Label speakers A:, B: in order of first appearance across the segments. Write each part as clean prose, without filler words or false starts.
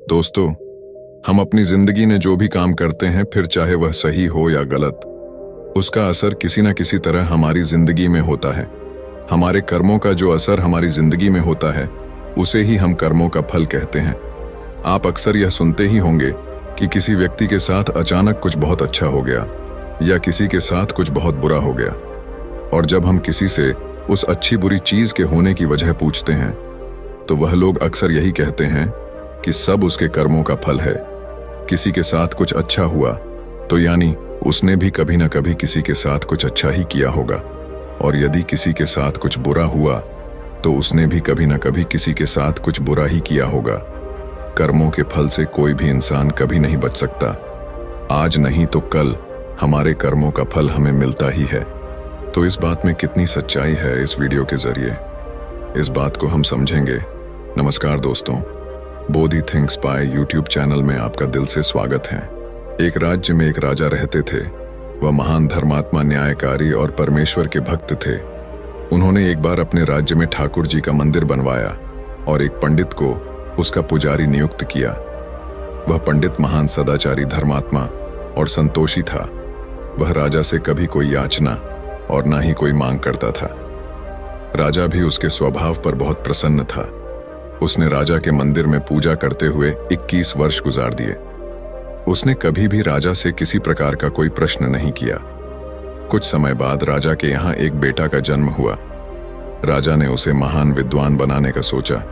A: दोस्तों, हम अपनी जिंदगी में जो भी काम करते हैं, फिर चाहे वह सही हो या गलत, उसका असर किसी न किसी तरह हमारी जिंदगी में होता है। हमारे कर्मों का जो असर हमारी जिंदगी में होता है, उसे ही हम कर्मों का फल कहते हैं। आप अक्सर यह सुनते ही होंगे कि किसी व्यक्ति के साथ अचानक कुछ बहुत अच्छा हो गया या किसी के साथ कुछ बहुत बुरा हो गया। और जब हम किसी से उस अच्छी बुरी चीज के होने की वजह पूछते हैं, तो वह लोग अक्सर यही कहते हैं कि सब उसके कर्मों का फल है। किसी के साथ कुछ अच्छा हुआ तो यानी उसने भी कभी न कभी किसी के साथ कुछ अच्छा ही किया होगा, और यदि किसी के साथ कुछ बुरा हुआ तो उसने भी कभी न कभी किसी के साथ कुछ बुरा ही किया होगा। कर्मों के फल से कोई भी इंसान कभी नहीं बच सकता। आज नहीं तो कल हमारे कर्मों का फल हमें मिलता ही है। तो इस बात में कितनी सच्चाई है, इस वीडियो के जरिए इस बात को हम समझेंगे। नमस्कार दोस्तों, बोधि थिंक्स बाय यूट्यूब चैनल में आपका दिल से स्वागत है। एक राज्य में एक राजा रहते थे। वह महान धर्मात्मा, न्यायकारी और परमेश्वर के भक्त थे। उन्होंने एक बार अपने राज्य में ठाकुर जी का मंदिर बनवाया और एक पंडित को उसका पुजारी नियुक्त किया। वह पंडित महान सदाचारी, धर्मात्मा और संतोषी था। वह राजा से कभी कोई याचना और ना ही कोई मांग करता था। राजा भी उसके स्वभाव पर बहुत प्रसन्न था। उसने राजा के मंदिर में पूजा करते हुए 21 वर्ष गुजार दिए। उसने कभी भी राजा से किसी प्रकार का कोई प्रश्न नहीं किया। कुछ समय बाद राजा के यहाँ एक बेटा का जन्म हुआ। राजा ने उसे महान विद्वान बनाने का सोचा।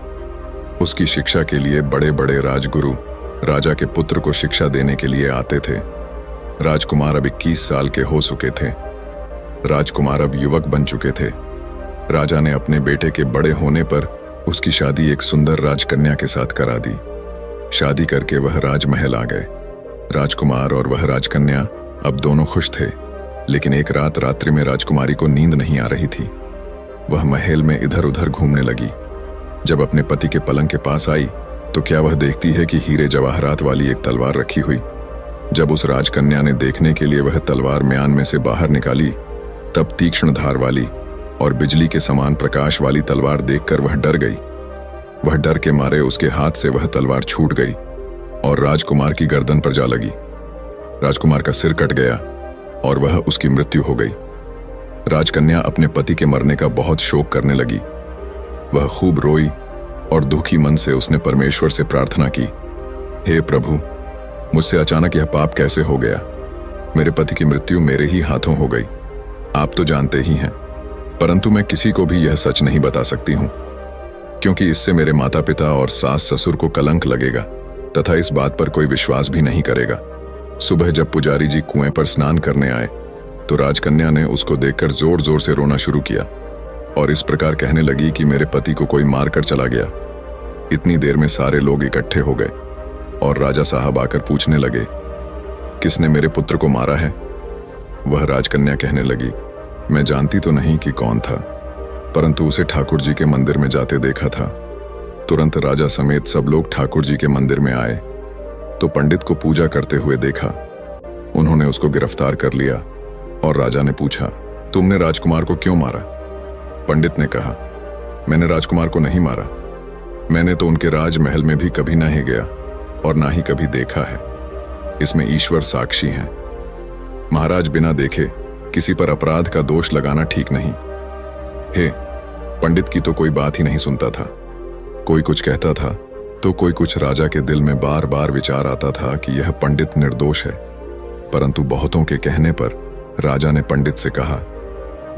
A: उसकी शिक्षा के लिए बड़े बड़े राजगुरु राजा के पुत्र को शिक्षा देने के लिए आते थे। राजकुमार अब 21 साल के हो चुके थे। राजकुमार अब युवक बन चुके थे। राजा ने अपने बेटे के बड़े होने पर उसकी शादी एक सुंदर राजकन्या के साथ करा दी। शादी करके वह राजमहल आ गए। राजकुमार और वह राजकन्या अब दोनों खुश थे। लेकिन एक रात रात्रि में राजकुमारी को नींद नहीं आ रही थी। वह महल में इधर उधर घूमने लगी। जब अपने पति के पलंग के पास आई तो क्या वह देखती है कि हीरे जवाहरात वाली एक तलवार रखी हुई। जब उस राजकन्या ने देखने के लिए वह तलवार म्यान में से बाहर निकाली, तब तीक्ष्ण धार वाली और बिजली के समान प्रकाश वाली तलवार देखकर वह डर गई। वह डर के मारे उसके हाथ से वह तलवार छूट गई और राजकुमार की गर्दन पर जा लगी। राजकुमार का सिर कट गया और वह उसकी मृत्यु हो गई। राजकन्या अपने पति के मरने का बहुत शोक करने लगी। वह खूब रोई और दुखी मन से उसने परमेश्वर से प्रार्थना की, हे प्रभु, मुझसे अचानक यह पाप कैसे हो गया। मेरे पति की मृत्यु मेरे ही हाथों हो गई। आप तो जानते ही हैं, परंतु मैं किसी को भी यह सच नहीं बता सकती हूं, क्योंकि इससे मेरे माता पिता और सास ससुर को कलंक लगेगा तथा इस बात पर कोई विश्वास भी नहीं करेगा। सुबह जब पुजारी जी कुएं पर स्नान करने आए तो राजकन्या ने उसको देखकर जोर जोर से रोना शुरू किया और इस प्रकार कहने लगी कि मेरे पति को कोई मार कर चला गया। इतनी देर में सारे लोग इकट्ठे हो गए और राजा साहब आकर पूछने लगे, किसने मेरे पुत्र को मारा है। वह राजकन्या कहने लगी, मैं जानती तो नहीं कि कौन था, परंतु उसे ठाकुर जी के मंदिर में जाते देखा था। तुरंत राजा समेत सब लोग ठाकुर जी के मंदिर में आए तो पंडित को पूजा करते हुए देखा। उन्होंने उसको गिरफ्तार कर लिया और राजा ने पूछा, तुमने राजकुमार को क्यों मारा। पंडित ने कहा, मैंने राजकुमार को नहीं मारा। मैंने तो उनके राजमहल में भी कभी नहीं गया और ना ही कभी देखा है। इसमें ईश्वर साक्षी हैं। महाराज, बिना देखे किसी पर अपराध का दोष लगाना ठीक नहीं। हे, पंडित की तो कोई बात ही नहीं सुनता था। कोई कुछ कहता था तो कोई कुछ। राजा के दिल में बार बार विचार आता था कि यह पंडित निर्दोष है, परंतु बहुतों के कहने पर राजा ने पंडित से कहा,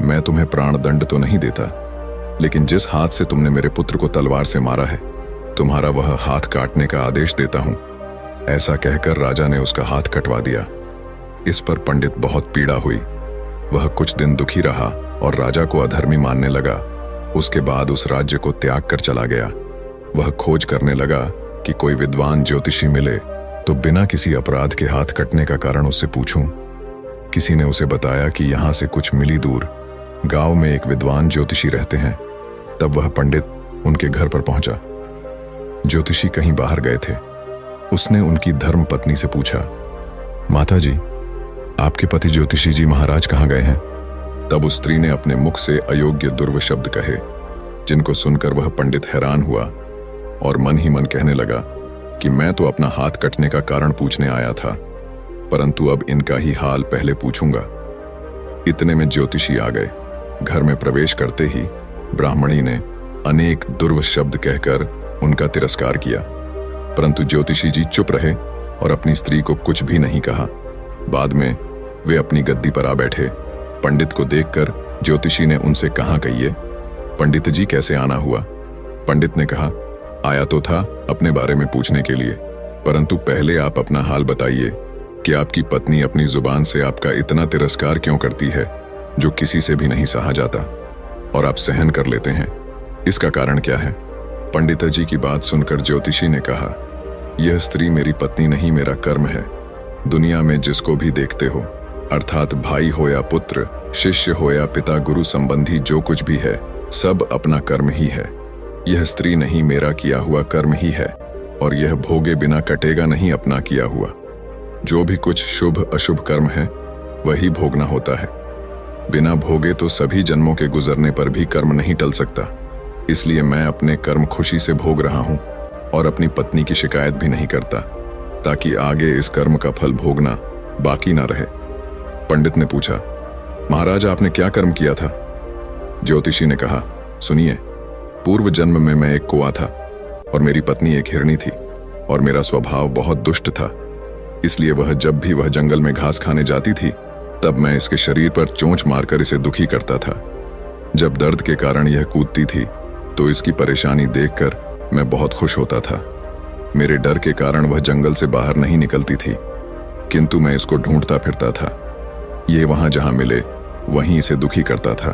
A: मैं तुम्हें प्राण दंड तो नहीं देता, लेकिन जिस हाथ से तुमने मेरे पुत्र को तलवार से मारा है, तुम्हारा वह हाथ काटने का आदेश देता हूं। ऐसा कहकर राजा ने उसका हाथ कटवा दिया। इस पर पंडित बहुत पीड़ा हुई। वह कुछ दिन दुखी रहा और राजा को अधर्मी मानने लगा। उसके बाद उस राज्य को त्याग कर चला गया। वह खोज करने लगा कि कोई विद्वान ज्योतिषी मिले तो बिना किसी अपराध के हाथ कटने का कारण उससे पूछूं। किसी ने उसे बताया कि यहाँ से कुछ मील दूर गांव में एक विद्वान ज्योतिषी रहते हैं। तब वह पंडित उनके घर पर पहुंचा। ज्योतिषी कहीं बाहर गए थे। उसने उनकी धर्म पत्नी से पूछा, माता जी, आपके पति ज्योतिषी जी महाराज कहाँ गए हैं। तब उस स्त्री ने अपने मुख से अयोग्य दुर्व शब्द कहे, जिनको सुनकर वह पंडित हैरान हुआ और मन ही मन कहने लगा, कि मैं तो अपना हाथ कटने का कारण पूछने आया था, परंतु अब इनका ही हाल पहले पूछूंगा। इतने में ज्योतिषी आ गए। घर में प्रवेश करते ही ब्राह्मणी ने अनेक दुर्व शब्द कहकर उनका तिरस्कार किया, परंतु ज्योतिषी जी चुप रहे और अपनी स्त्री को कुछ भी नहीं कहा। बाद में वे अपनी गद्दी पर आ बैठे। पंडित को देखकर ज्योतिषी ने उनसे कहा, कहिए पंडित जी कैसे आना हुआ? पंडित ने कहा, आया तो था अपने बारे में पूछने के लिए, परंतु पहले आप अपना हाल बताइए कि आपकी पत्नी अपनी जुबान से आपका इतना तिरस्कार क्यों करती है, जो किसी से भी नहीं सहा जाता और आप सहन कर लेते हैं। इसका कारण क्या है? पंडित जी की बात सुनकर ज्योतिषी ने कहा, यह स्त्री मेरी पत्नी नहीं, मेरा कर्म है। दुनिया में जिसको भी देखते हो, अर्थात भाई हो या पुत्र, शिष्य हो या पिता, गुरु संबंधी जो कुछ भी है, सब अपना कर्म ही है। यह स्त्री नहीं, मेरा किया हुआ कर्म ही है, और यह भोगे बिना कटेगा नहीं अपना किया हुआ। जो भी कुछ शुभ अशुभ कर्म है वही भोगना होता है। बिना भोगे तो सभी जन्मों के गुजरने पर भी कर्म नहीं टल सकता। इसलिए मैं अपने कर्म खुशी से भोग रहा हूं और अपनी पत्नी की शिकायत भी नहीं करता, ताकि आगे इस कर्म का फल भोगना बाकी ना रहे। पंडित ने पूछा, महाराज आपने क्या कर्म किया था? ज्योतिषी ने कहा, सुनिए, पूर्व जन्म में मैं एक कुआं था और मेरी पत्नी एक हिरणी थी, और मेरा स्वभाव बहुत दुष्ट था। इसलिए वह जब भी वह जंगल में घास खाने जाती थी, तब मैं इसके शरीर पर चोंच मारकर इसे दुखी करता था। जब दर्द के कारण यह कूदती थी तो इसकी परेशानी देखकर मैं बहुत खुश होता था। मेरे डर के कारण वह जंगल से बाहर नहीं निकलती थी, किंतु मैं इसको ढूंढता फिरता था। ये वहां जहां मिले वहीं इसे दुखी करता था।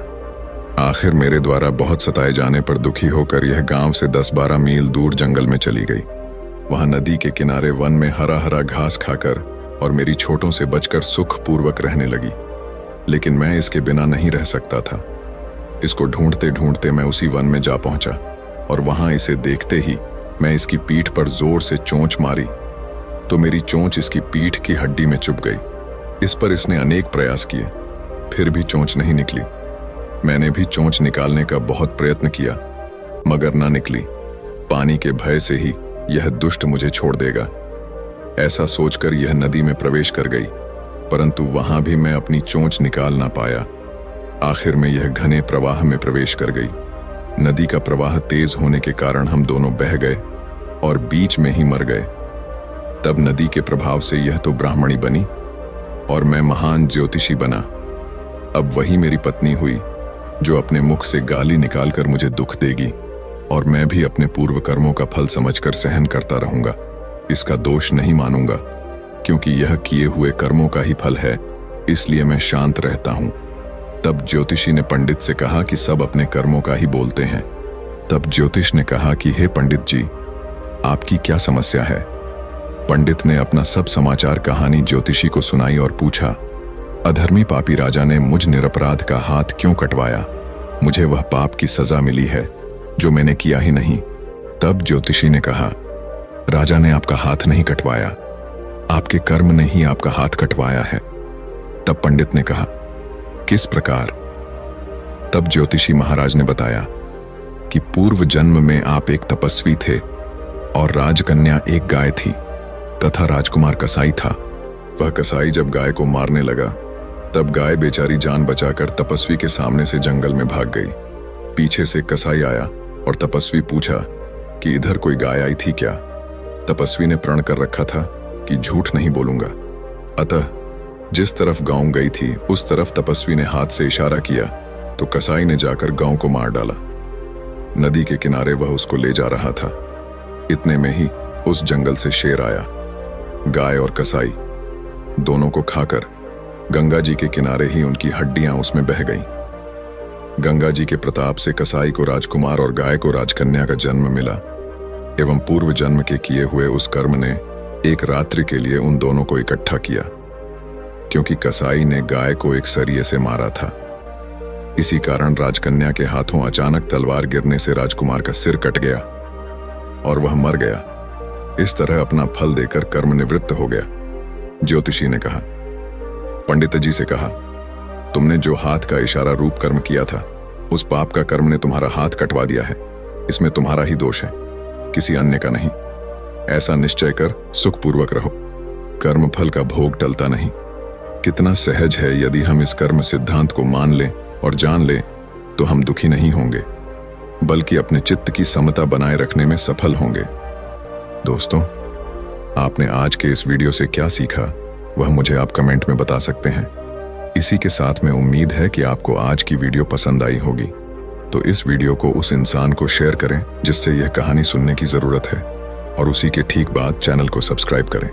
A: आखिर मेरे द्वारा बहुत सताए जाने पर दुखी होकर यह गांव से 10-12 मील दूर जंगल में चली गई। वहां नदी के किनारे वन में हरा हरा घास खाकर और मेरी छोटों से बचकर सुखपूर्वक रहने लगी। लेकिन मैं इसके बिना नहीं रह सकता था। इसको ढूंढते ढूंढते मैं उसी वन में जा पहुंचा, और वहां इसे देखते ही मैं इसकी पीठ पर जोर से चोंच मारी तो मेरी चोंच इसकी पीठ की हड्डी में चुभ गई। इस पर इसने अनेक प्रयास किए, फिर भी चोंच नहीं निकली। मैंने भी चोंच निकालने का बहुत प्रयत्न किया, मगर ना निकली। पानी के भय से ही यह दुष्ट मुझे छोड़ देगा, ऐसा सोचकर यह नदी में प्रवेश कर गई, परंतु वहां भी मैं अपनी चोंच निकाल ना पाया। आखिर में यह घने प्रवाह में प्रवेश कर गई। नदी का प्रवाह तेज होने के कारण हम दोनों बह गए और बीच में ही मर गए। तब नदी के प्रभाव से यह तो ब्राह्मणी बनी और मैं महान ज्योतिषी बना। अब वही मेरी पत्नी हुई जो अपने मुख से गाली निकालकर मुझे दुख देगी, और मैं भी अपने पूर्व कर्मों का फल समझकर सहन करता रहूंगा। इसका दोष नहीं मानूंगा, क्योंकि यह किए हुए कर्मों का ही फल है, इसलिए मैं शांत रहता हूं। तब ज्योतिषी ने पंडित से कहा कि सब अपने कर्मों का ही बोलते हैं। तब ज्योतिष ने कहा कि हे पंडित जी, आपकी क्या समस्या है? पंडित ने अपना सब समाचार कहानी ज्योतिषी को सुनाई और पूछा, अधर्मी पापी राजा ने मुझ निरपराध का हाथ क्यों कटवाया? मुझे वह पाप की सजा मिली है जो मैंने किया ही नहीं। तब ज्योतिषी ने कहा, राजा ने आपका हाथ नहीं कटवाया, आपके कर्म ने ही आपका हाथ कटवाया है। तब पंडित ने कहा, किस प्रकार? तब ज्योतिषी महाराज ने बताया कि पूर्व जन्म में आप एक तपस्वी थे और राजकन्या एक गाय थी तथा राजकुमार कसाई था। वह कसाई जब गाय को मारने लगा, तब गाय बेचारी जान बचाकर तपस्वी के सामने से जंगल में भाग गई। पीछे से कसाई आया और तपस्वी पूछा कि इधर कोई गाय आई थी क्या? तपस्वी ने प्रण कर रखा था कि झूठ नहीं बोलूंगा, अतः जिस तरफ गांव गई थी उस तरफ तपस्वी ने हाथ से इशारा किया तो कसाई ने जाकर गांव को मार डाला। नदी के किनारे वह उसको ले जा रहा था। इतने में ही उस जंगल से शेर आया। गाय और कसाई दोनों को खाकर गंगा जी के किनारे ही उनकी हड्डियां उसमें बह गईं। गंगा जी के प्रताप से कसाई को राजकुमार और गाय को राजकन्या का जन्म मिला, एवं पूर्व जन्म के किए हुए उस कर्म ने एक रात्रि के लिए उन दोनों को इकट्ठा किया, क्योंकि कसाई ने गाय को एक सरिये से मारा था। इसी कारण राजकन्या के हाथों अचानक तलवार गिरने से राजकुमार का सिर कट गया और वह मर गया। इस तरह अपना फल देकर कर्म निवृत्त हो गया। ज्योतिषी ने कहा, पंडित जी से कहा, तुमने जो हाथ का इशारा रूप कर्म किया था, उस पाप का कर्म ने तुम्हारा हाथ कटवा दिया है। इसमें तुम्हारा ही दोष है, किसी अन्य का नहीं। ऐसा निश्चय कर सुखपूर्वक रहो। कर्म फल का भोग टलता नहीं। कितना सहज है यदि हम इस कर्म सिद्धांत को मान लें और जान लें तो हम दुखी नहीं होंगे, बल्कि अपने चित्त की समता बनाए रखने में सफल होंगे। दोस्तों, आपने आज के इस वीडियो से क्या सीखा वह मुझे आप कमेंट में बता सकते हैं। इसी के साथ में उम्मीद है कि आपको आज की वीडियो पसंद आई होगी, तो इस वीडियो को उस इंसान को शेयर करें जिससे यह कहानी सुनने की जरूरत है, और उसी के ठीक बाद चैनल को सब्सक्राइब करें।